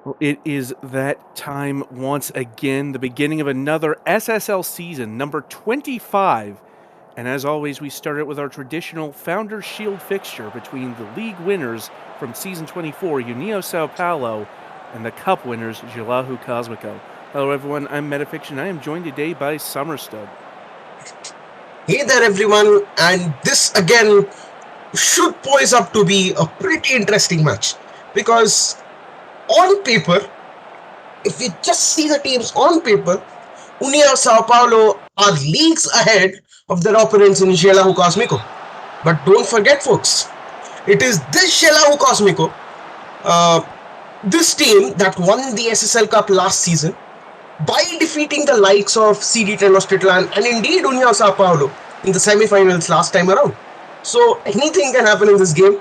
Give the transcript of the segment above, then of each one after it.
Well, it is that time once again, the beginning of another SSL season, number 25. And as always, we start it with our traditional Founders Shield fixture between the league winners from season 24, União Sao Paulo, and the cup winners, Xelajú Cosmico. Hello, everyone. I'm Metafiction. I am joined today by Summerstood. Hey there, everyone, and this again should poise up to be a pretty interesting match because on paper, if we just see the teams on paper, União Sao Paulo are leagues ahead of their opponents in Xelajú Cosmico. But don't forget, folks, it is this Xelajú Cosmico, this team that won the SSL Cup last season by defeating the likes of CD Tenochtitlan and indeed União Sao Paulo in the semi-finals last time around. So anything can happen in this game,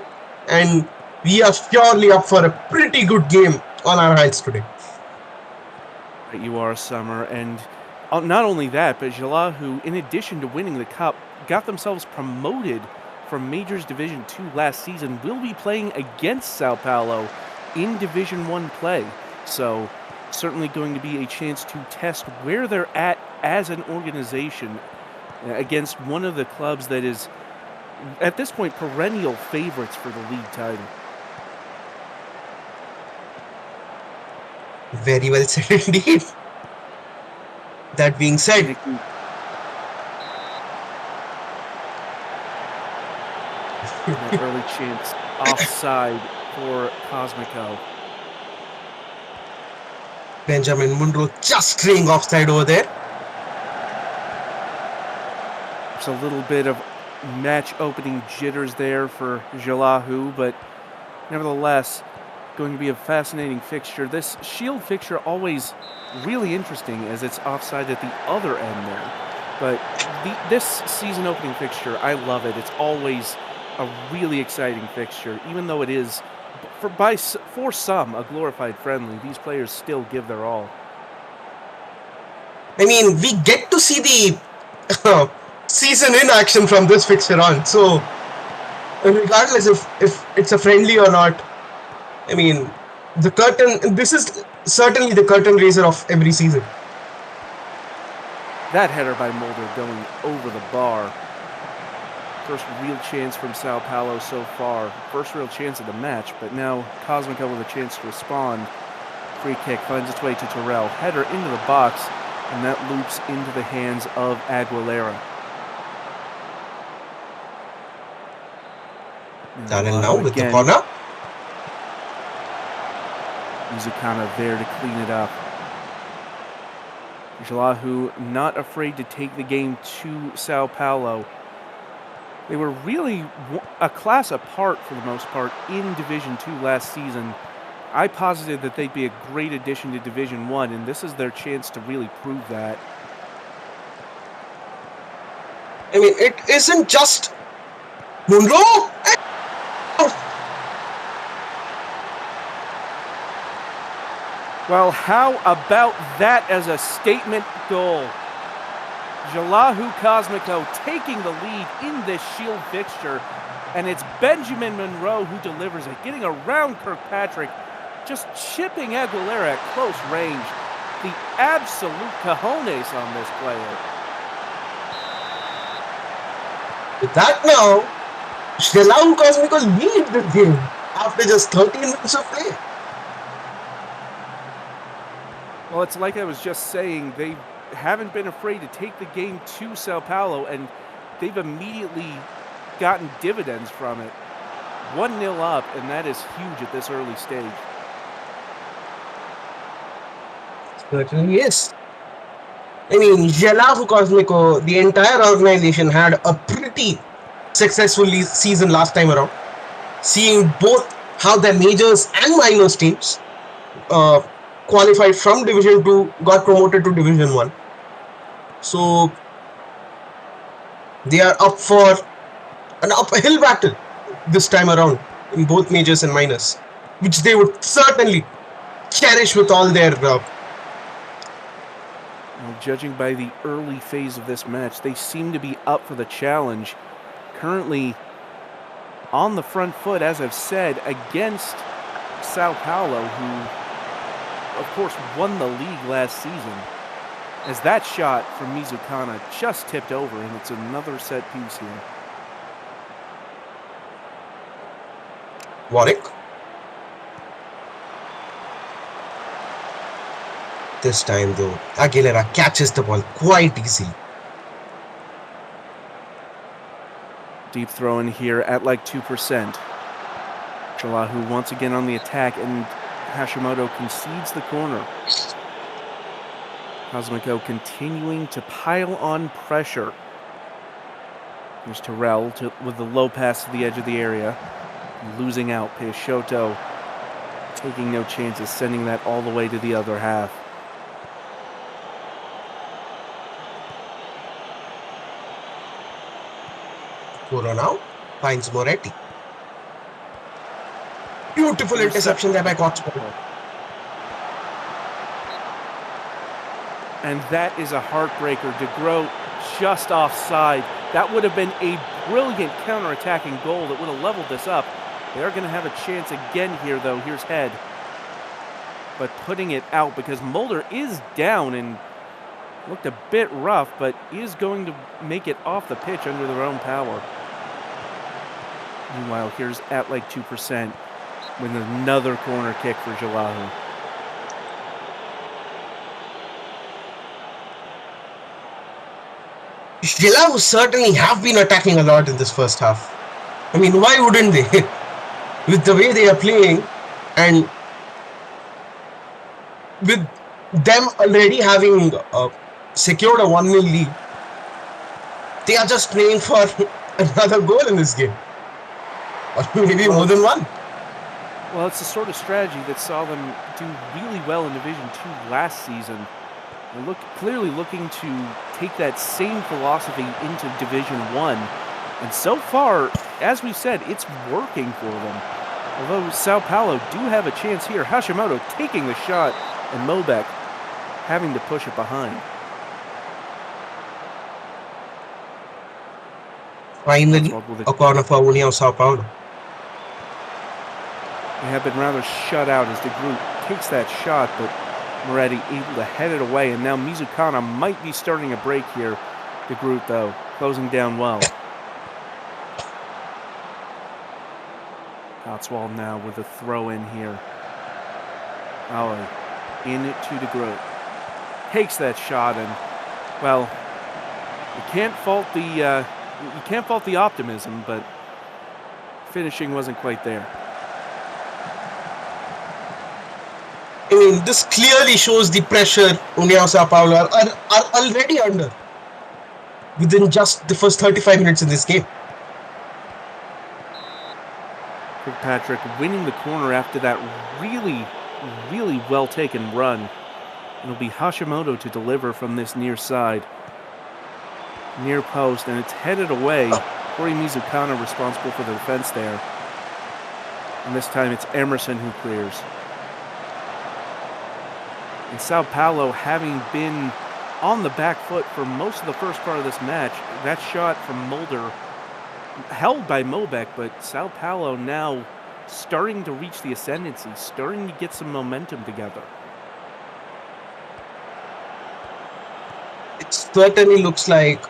and we are surely up for a pretty good game on our hands today. You are, Summer, and not only that, but Xelajú, in addition to winning the cup, got themselves promoted from Majors Division 2 last season, will be playing against Sao Paulo in Division 1 play. So certainly going to be a chance to test where they're at as an organization against one of the clubs that is, at this point, perennial favorites for the league title. Very well said indeed. That being said, an early chance offside for Cosmico. Benjamin Munro just staying offside over there. There's a little bit of match opening jitters there for Xelajú, but nevertheless, going to be a fascinating fixture. This Shield fixture always really interesting as it's offside at the other end there. But this season opening fixture, I love it. It's always a really exciting fixture, even though it is, for some, a glorified friendly. These players still give their all. I mean, we get to see the season in action from this fixture on. So, regardless if it's a friendly or not, I mean, the curtain, this is certainly the curtain raiser of every season. That header by Mulder going over the bar. First real chance from Sao Paulo so far. First real chance of the match, but now Cosmico with a chance to respond. Free kick finds its way to Terrell. Header into the box, and that loops into the hands of Aguilera. Darren now with the corner. Muzukana there to clean it up. Xelajú not afraid to take the game to Sao Paulo. They were really a class apart for the most part in Division 2 last season. I posited that they'd be a great addition to Division 1, and this is their chance to really prove that. I mean, it isn't just Munro. Well, how about that as a statement goal? Xelajú Cosmico taking the lead in this Shield fixture, and it's Benjamin Monroe who delivers it, getting around Kirkpatrick, just chipping Aguilera at close range. The absolute cojones on this player. With that now, Xelajú Cosmico lead the game after just 13 minutes of play. Well, it's like I was just saying, they haven't been afraid to take the game to Sao Paulo, and they've immediately gotten dividends from it. 1-0 up, and that is huge at this early stage. Certainly is. I mean, Xelajú Cosmico, the entire organization had a pretty successful season last time around, seeing both how their majors and minors teams qualified from Division 2, got promoted to Division 1. So they are up for an uphill battle this time around in both majors and minors, which they would certainly cherish with all their. Well, judging by the early phase of this match, they seem to be up for the challenge. Currently on the front foot, as I've said, against Sao Paulo, who of course, won the league last season, as that shot from Mizukana just tipped over, and it's another set piece here. Warwick. This time, though, Aguilera catches the ball quite easily. Deep throw in here at like 2%. Jalahu once again on the attack, and Hashimoto concedes the corner. Cosmico continuing to pile on pressure. Here's Terrell with the low pass to the edge of the area. Losing out. Peixoto taking no chances, sending that all the way to the other half. Coro now finds Moretti. Beautiful interception there by Cotswold. And that is a heartbreaker. DeGroat just offside. That would have been a brilliant counter-attacking goal that would have leveled this up. They're going to have a chance again here, though. Here's Head. But putting it out because Mulder is down and looked a bit rough, but is going to make it off the pitch under their own power. Meanwhile, here's at like 2% with another corner kick for Jalahu. Jalahu certainly have been attacking a lot in this first half. I mean, why wouldn't they? With the way they are playing and with them already having secured a 1-0 lead, they are just playing for another goal in this game. Or maybe more than one. Well, it's the sort of strategy that saw them do really well in Division 2 last season. They're clearly looking to take that same philosophy into Division 1. And so far, as we said, it's working for them. Although Sao Paulo do have a chance here. Hashimoto taking the shot and Mobek having to push it behind. Finally, a corner for União Sao Paulo. They have been rather shut out as the group takes that shot, but Moretti able to head it away, and now Mizukana might be starting a break here. The group, though, closing down well. Cotswold now with a throw in here. Ali in it to the group. Takes that shot, and well, you can't fault the optimism, but finishing wasn't quite there. I mean, this clearly shows the pressure União Sao Paulo are already under within just the first 35 minutes in this game. Kirkpatrick winning the corner after that really, really well-taken run. It'll be Hashimoto to deliver from this near side. Near post, and it's headed away. Corey Mizukana responsible for the defense there. And this time it's Emerson who clears. And Sao Paulo, having been on the back foot for most of the first part of this match, that shot from Mulder held by Mobek, but Sao Paulo now starting to reach the ascendancy, starting to get some momentum together. It certainly looks like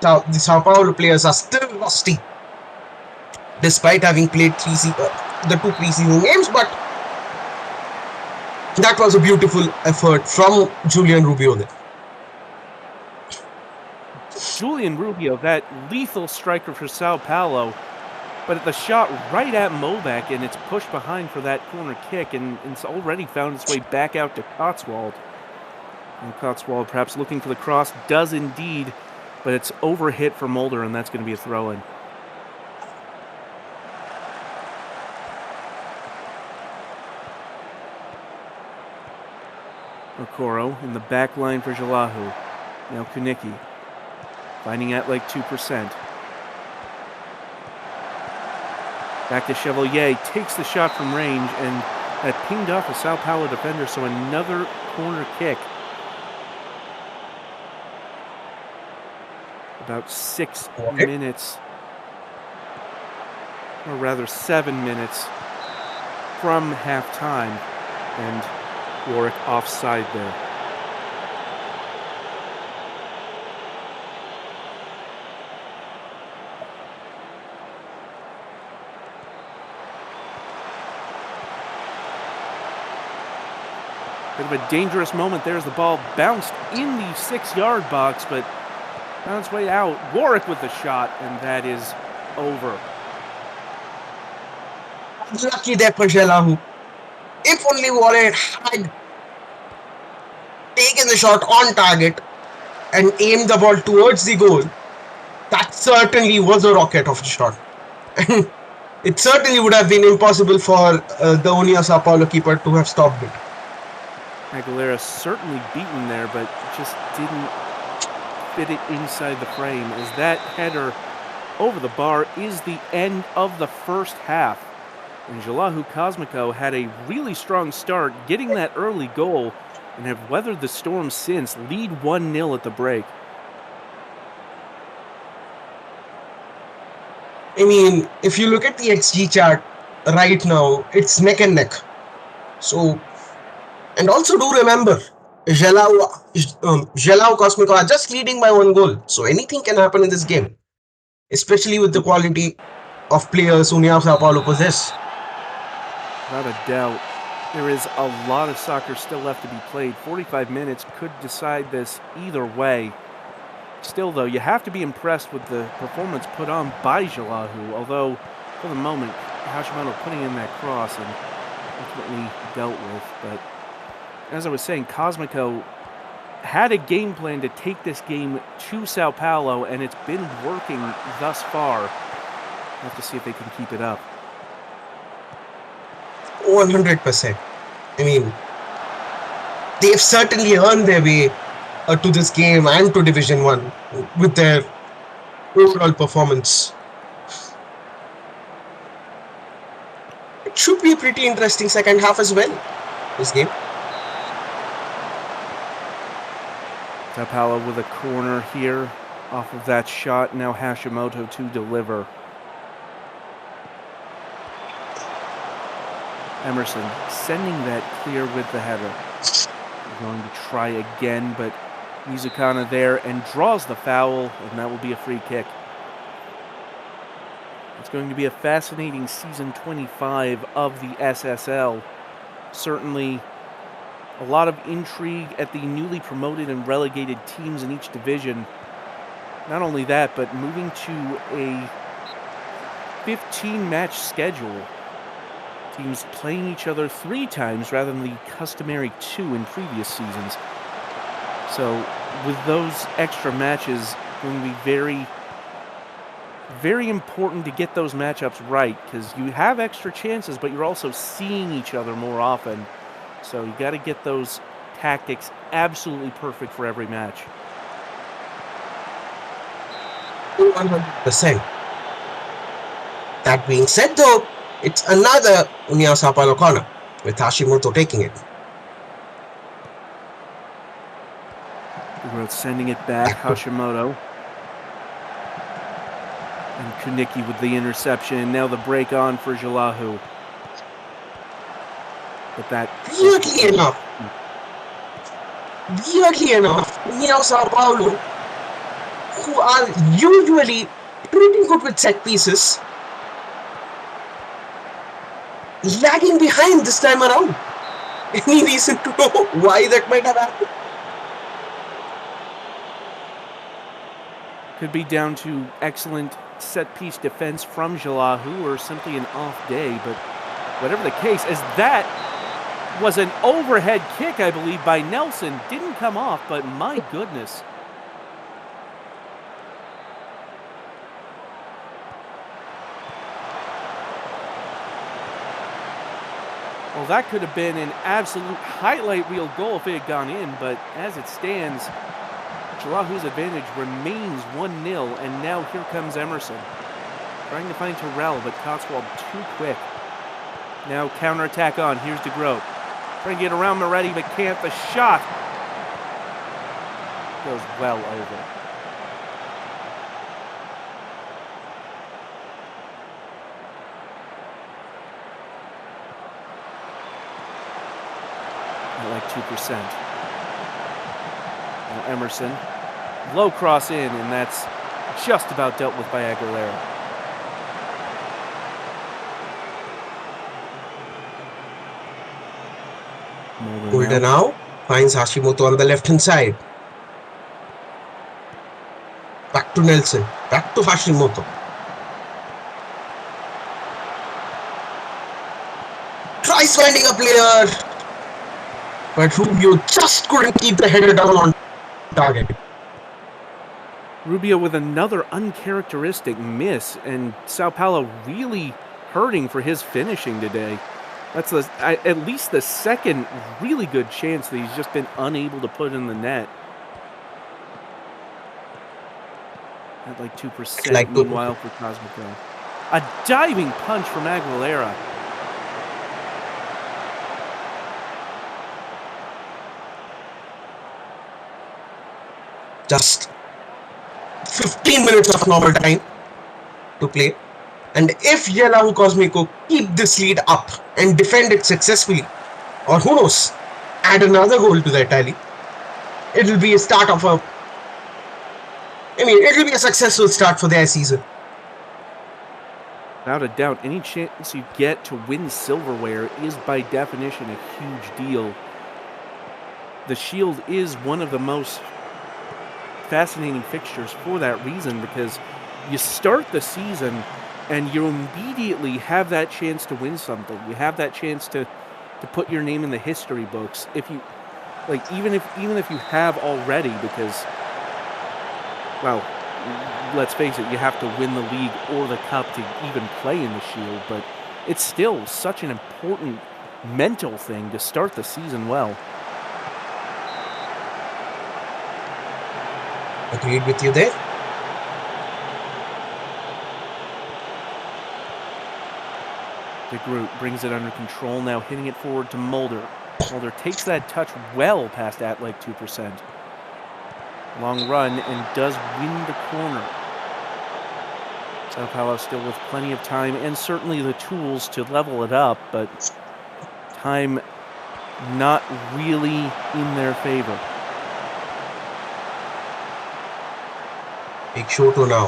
the Sao Paulo players are still rusty, despite having played the 2 preseason games, but that was a beautiful effort from Julian Rubio there. Julian Rubio, that lethal striker for Sao Paulo, but the shot right at Mobek, and it's pushed behind for that corner kick, and it's already found its way back out to Cotswold. And Cotswold perhaps looking for the cross, does indeed, but it's overhit for Mulder, and that's going to be a throw-in. Okoro in the back line for Jalahu. Now Kunicki finding at like 2%. Back to Chevalier, takes the shot from range, and that pinged off a Sao Paulo defender, so another corner kick. About 6 minutes, or rather 7 minutes from halftime, and Warwick offside there. Bit of a dangerous moment there as the ball bounced in the 6-yard box, but on its way out, Warwick with the shot, and that is over. Lucky there for Jelahu. If only Warwick had taken the shot on target and aimed the ball towards the goal, that certainly was a rocket of a shot. And it certainly would have been impossible for the União Sao Paulo keeper to have stopped it. Aguilera certainly beaten there, but just didn't fit it inside the frame, as that header over the bar is the end of the first half. And Jelahu Cosmico had a really strong start, getting that early goal, and have weathered the storm since, lead 1-0 at the break. I mean, if you look at the XG chart right now, it's neck and neck. So, and also do remember, Jelahu Cosmico are just leading by 1 goal. So anything can happen in this game, especially with the quality of players União Sao Paulo possess. Without a doubt, there is a lot of soccer still left to be played. 45 minutes could decide this either way. Still, though, you have to be impressed with the performance put on by Jelahu, although, for the moment, Hashimoto putting in that cross and ultimately dealt with. But as I was saying, Cosmico had a game plan to take this game to Sao Paulo, and it's been working thus far. We'll have to see if they can keep it up. 100%. I mean, they've certainly earned their way to this game and to Division 1 with their overall performance. It should be a pretty interesting second half as well, this game. Sao Paulo with a corner here off of that shot. Now Hashimoto to deliver. Emerson sending that clear with the header. We're going to try again, but Mizukana there and draws the foul, and that will be a free kick. It's going to be a fascinating season 25 of the SSL. Certainly a lot of intrigue at the newly promoted and relegated teams in each division. Not only that, but moving to a 15-match schedule. Teams playing each other 3 times rather than the customary 2 in previous seasons. So with those extra matches, going to be very, very important to get those matchups right, because you have extra chances, but you're also seeing each other more often. So you got to get those tactics absolutely perfect for every match. 100%. That being said, though, it's another União Sao Paulo corner, with Hashimoto taking it. We're sending it back, Hashimoto. And Kuniki with the interception. Now the break on for Jelahu. But that... Weirdly enough, União Sao Paulo, who are usually pretty good with set pieces, lagging behind this time around. Any reason to know why that might have happened? Could be down to excellent set-piece defense from Jelahu, or simply an off day, but whatever the case, as that was an overhead kick, I believe, by Nelson. Didn't come off, but my goodness. Well, that could have been an absolute highlight reel goal if it had gone in, but as it stands, Jelahu's advantage remains 1-0, and now here comes Emerson. Trying to find Terrell, but Cotswold too quick. Now counterattack on. Here's DeGroat. Trying to get around Moretti, but can't. The shot goes well over. at like 2%. Now Emerson, low cross in, and that's just about dealt with by Aguilera. Mulder now finds Hashimoto on the left-hand side. Back to Nelson. Back to Hashimoto. Tries finding a player. But Rubio just couldn't keep the header down on target. Rubio with another uncharacteristic miss, and Sao Paulo really hurting for his finishing today. That's at least the second really good chance that he's just been unable to put in the net. At like 2%, meanwhile, for Cosmico. A diving punch from Aguilera. Just 15 minutes of normal time to play. And if Yellow Cosmico keep this lead up and defend it successfully, or who knows, add another goal to the tally, it'll be a start of it'll be a successful start for their season. Without a doubt, any chance you get to win silverware is by definition a huge deal. The Shield is one of the most fascinating fixtures for that reason, because you start the season and you immediately have that chance to win something. You have that chance to put your name in the history books. If you even if you have already, because, well, let's face it, you have to win the league or the cup to even play in the Shield, but it's still such an important mental thing to start the season well. Agreed with you there. De Groot brings it under control, now hitting it forward to Mulder. Mulder takes that touch well past at like 2%. Long run and does win the corner. Sao Paulo still with plenty of time and certainly the tools to level it up, but time not really in their favor. Big Shoto now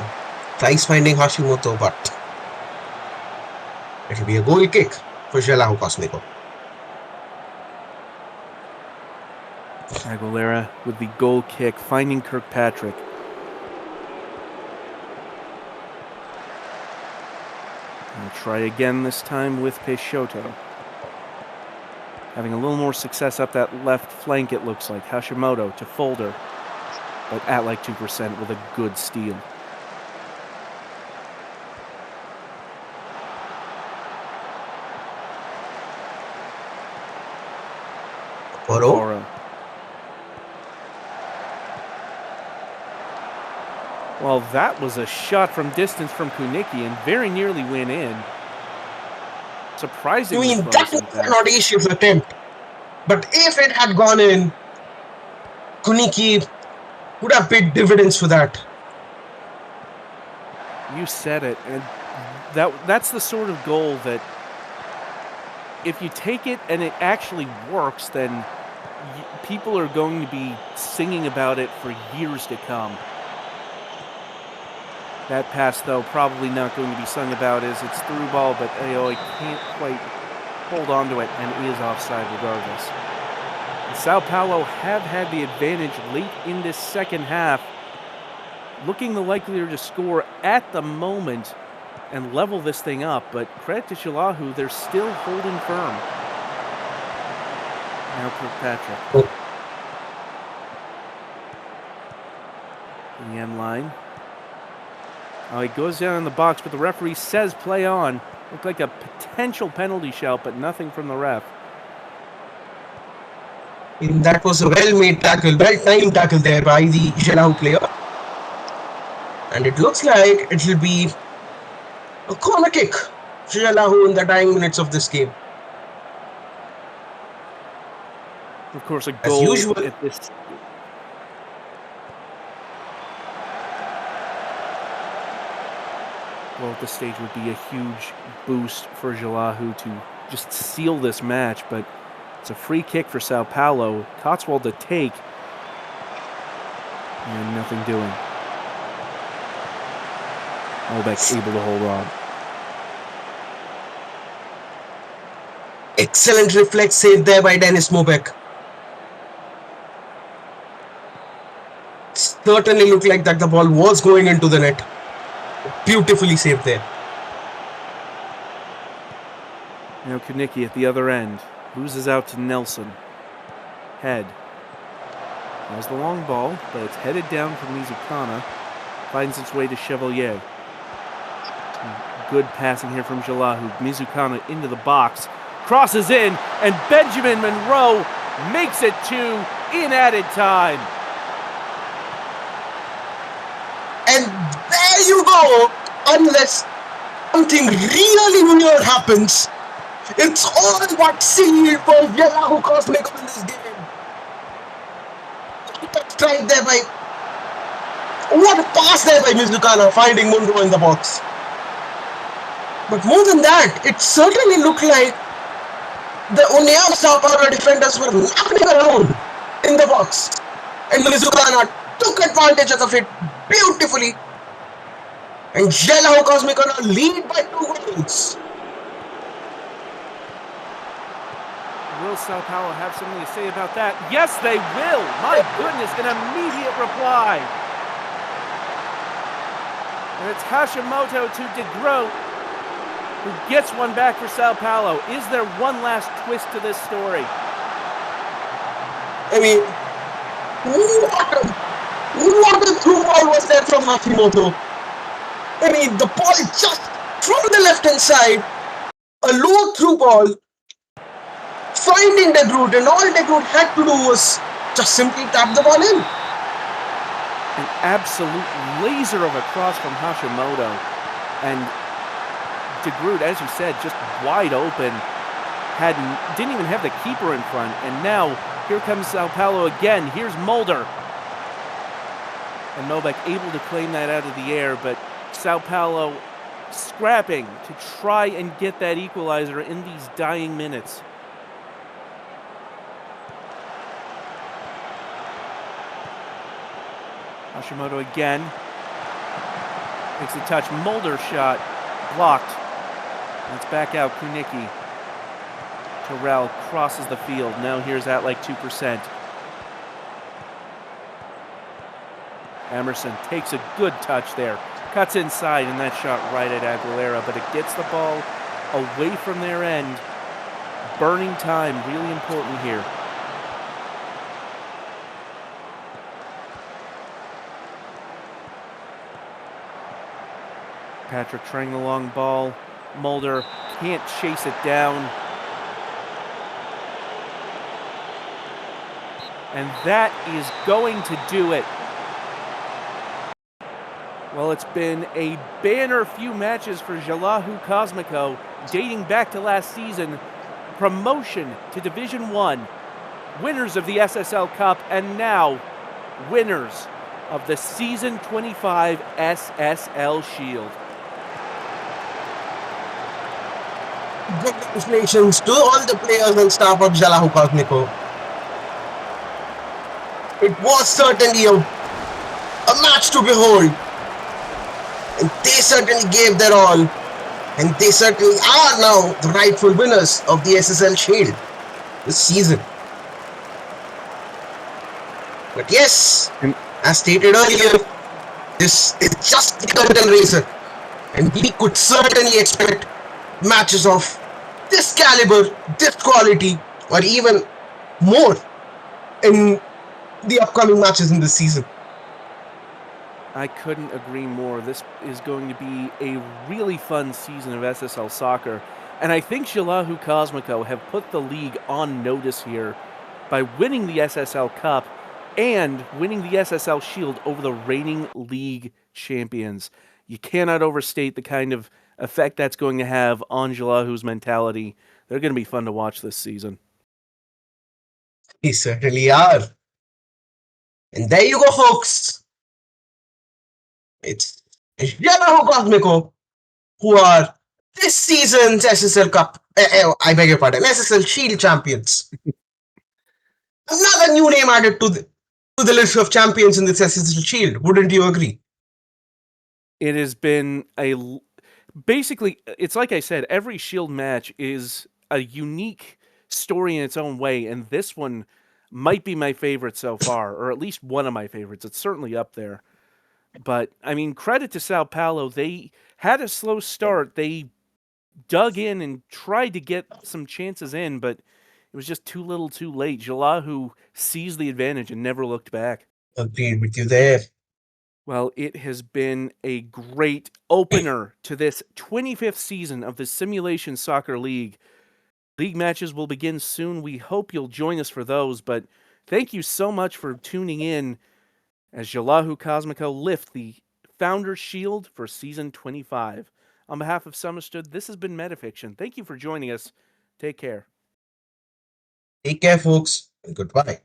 tries finding Hashimoto, but it'll be a goal kick for Jellahu Cosmico. Aguilera with the goal kick, finding Kirkpatrick. We'll try again this time with Peixoto. Having a little more success up that left flank, it looks like. Hashimoto to Folder, but at like 2% with a good steal. Oro. Well, that was a shot from distance from Kunicki and very nearly went in. Surprisingly close. That was an audacious attempt. But if it had gone in, Kunicki would have paid dividends for that. You said it. And that's the sort of goal that if you take it and it actually works, then people are going to be singing about it for years to come. That pass, though, probably not going to be sung about as it's through ball, but Aoi can't quite hold on to it and is offside regardless. And Sao Paulo have had the advantage late in this second half, looking the likelier to score at the moment and level this thing up, but credit to Shalahu, they're still holding firm. Now Kirkpatrick. In the end line. Oh, he goes down in the box, but the referee says play on. Looked like a potential penalty shout, but nothing from the ref. And that was a well-made tackle, well-timed tackle there by the Jelau player. And it looks like it will be a corner kick for Jelahu in the dying minutes of this game. Of course, a goal as usual. At this. Well, at this stage would be a huge boost for Jalahu to just seal this match, but It's a free kick for Sao Paulo. Cotswold to take. And nothing doing. Molbeck able to hold on. Excellent reflex save there by Dennis Molbeck. Certainly looked like that the ball was going into the net. Beautifully saved there. Now Kanicki at the other end. Loses out to Nelson. Head. Has the long ball, but it's headed down from Mizukana. Finds its way to Chevalier. Good passing here from Jalahu. Mizukana into the box. Crosses in, and Benjamin Monroe makes it 2 in added time. And there you go. Unless something really weird happens, it's all but sealed for Jalahu Cosmic in this game. Strike there by... What a pass there by Mizukana, finding Monroe in the box. But more than that, it certainly looked like the Unia Sao Paulo defenders were laughing around in the box. And Mizukana took advantage of it beautifully. And Jalahu Cosmic on a lead by 2 goals. Will Sao Paulo have something to say about that? Yes, they will. My goodness, an immediate reply. And it's Hashimoto to DeGroat, who gets one back for Sao Paulo. Is there one last twist to this story? I mean, what a through ball was that from Hashimoto? I mean, the ball just from the left-hand side, a low through ball, finding DeGroot, and all DeGroot had to do was just simply tap the ball in. An absolute laser of a cross from Hashimoto. And DeGroot, as you said, just wide open. Didn't even have the keeper in front. And now, here comes Sao Paulo again. Here's Mulder. And Molbeck able to claim that out of the air, but Sao Paulo scrapping to try and get that equalizer in these dying minutes. Hashimoto again. Takes the touch. Mulder shot. Blocked. And it's back out. Kunicki. Terrell crosses the field. Now here's at like 2%. Emerson takes a good touch there. Cuts inside, and that shot right at Aguilera, but it gets the ball away from their end. Burning time, really important here. Patrick trying the long ball. Mulder can't chase it down. And that is going to do it. Well, it's been a banner few matches for Jalahu Cosmico, dating back to last season. Promotion to Division 1, winners of the SSL Cup, and now winners of the Season 25 SSL Shield. Congratulations to all the players and staff of Jalahu Cosmico. It was certainly a match to behold. And they certainly gave their all. And they certainly are now the rightful winners of the SSL Shield this season. But yes, as stated earlier, this is just the curtain raiser. And we could certainly expect matches of this caliber, this quality, or even more in the upcoming matches in this season. I couldn't agree more. This is going to be a really fun season of SSL soccer. And I think Jalahu Cosmico have put the league on notice here by winning the SSL Cup and winning the SSL Shield over the reigning league champions. You cannot overstate the kind of effect that's going to have on Jalahu's mentality. They're going to be fun to watch this season. They certainly are. And there you go, folks. It's Jalahu Cosmico who are this season's SSL Cup, I beg your pardon, SSL Shield champions. Another new name added to the list of champions in this SSL Shield. Wouldn't you agree? It has been basically, it's like I said, every Shield match is a unique story in its own way, and this one might be my favorite so far, or at least one of my favorites. It's certainly up there. But I mean, credit to Sao Paulo. They had a slow start. They dug in and tried to get some chances in, but it was just too little too late. Jalahu seized the advantage and never looked back. Agreed with you there. Well, it has been a great opener to this 25th season of the Simulation Soccer League. League matches will begin soon. We hope you'll join us for those, but thank you so much for tuning in as Jalahu Cosmico lift the Founder's Shield for Season 25. On behalf of Summerstood, this has been Metafiction. Thank you for joining us. Take care. Take care, folks, and goodbye.